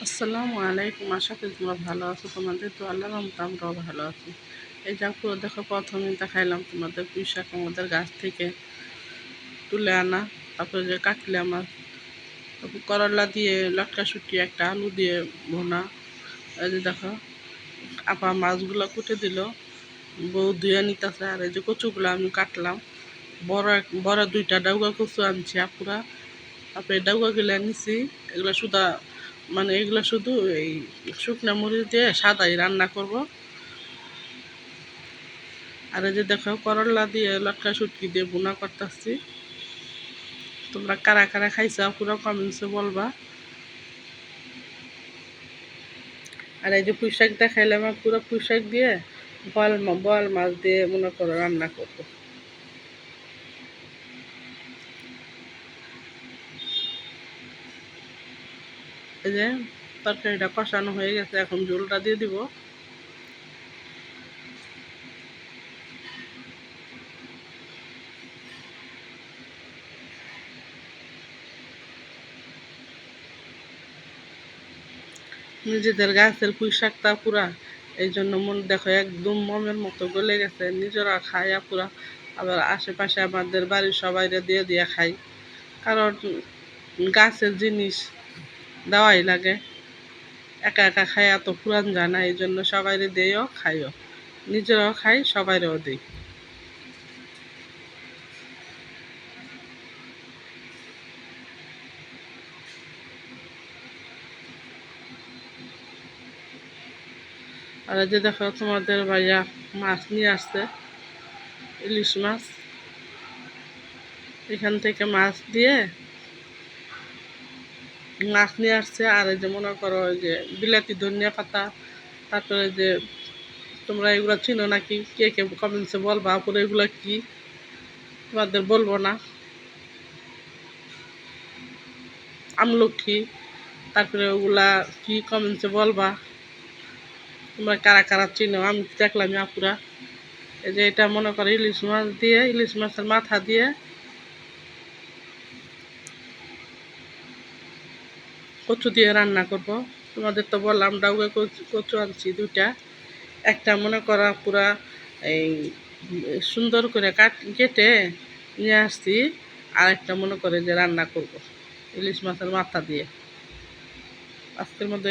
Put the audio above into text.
আসসালামু আলাইকুম। আশা করি তোমরা ভালো আছো। তোমাদের তো আল্লাহর রহমতে আমরাও ভালো আছি। এই যা পুরো দেখো, প্রথমে দেখাইলাম তোমাদের পুঁই শাক আমাদের গাছ থেকে তুলে আনা, তারপরে যে কাটলে আমার, তারপর করলা দিয়ে লটকা শুকিয়ে একটা আলু দিয়ে ভোনা। এই যে দেখো, আপা মাছগুলো কুটে দিল, বউ ধুয়ে নিতেছে। আর এই যে কচুগুলো আমি কাটলাম, বড় বড় দুইটা ডাউকা কচু আনছি আপুরা। তারপরে ডাউকাগুলো নিছি, এগুলো শুধু মানে এগুলো শুধু এই শুকনো মরিচ দিয়ে সাদাই রান্না করব। আর এই যে দেখো, করলা দিয়ে লটকা শুটকি দিয়ে বোনা করতেছি। তোমরা কারা কারা খাইছো পুরো কমেন্টসে বলবা। আর এই যে পুঁই শাক দেখাইলাম, পুরো পুঁই শাক দিয়ে বল মাছ দিয়ে মনে করো রান্না করবো। এই যে তরকারিটা কষানো হয়ে গেছে, এখন ঝোলটা দিয়ে দিব। নিজেদের গাছের পুঁই শাকটা পুরা, এই জন্য মন দেখো একদম মমের মতো গলে গেছে। নিজেরা খাইয়া পুরা, আবার আশেপাশে আমাদের বাড়ির সবাইরে দিয়ে দিয়ে খাই। কারণ গাছের জিনিস দেওয়াই লাগে, একা একা খাইয়া তো পুরান যায় না। এই জন্য সবাইরে দিয়েও খাইও, নিজেরাও খাই, সবাইরেও দিই। আর এই যে দেখো, তোমাদের ভাইয়া মাছ নিয়ে আসছে, ইলিশ মাছ। এখান থেকে মাছ দিয়ে মাছ নিয়ে আসছে। আর এই যে মনে করো, ওই যে বিলাতি ধনিয়া পাতা, তারপরে যে তোমরা এগুলো চিনো নাকি, কে কে কমেন্টসে বলবা পুরো এগুলো কি, তোমাদের বলবো না। আমলক্ষী, তারপরে ওগুলা কি কমেন্টসে বলবা। তোমরা কারা কারা চিনো, আমি দেখলাম আপুরা। এই যে এটা মনে করো ইলিশ মাছ দিয়ে, ইলিশ মাছের মাথা দিয়ে কচু দিয়ে রান্না করব। তোমাদের তো বললাম ডাউকা কচু আনছি দুইটা। একটা মনে করা পুরা এই সুন্দর করে কেটে নিয়ে আসছি, আর একটা মনে করে যে রান্না করব ইলিশ মাছের মাথা দিয়ে। আজকের মধ্যে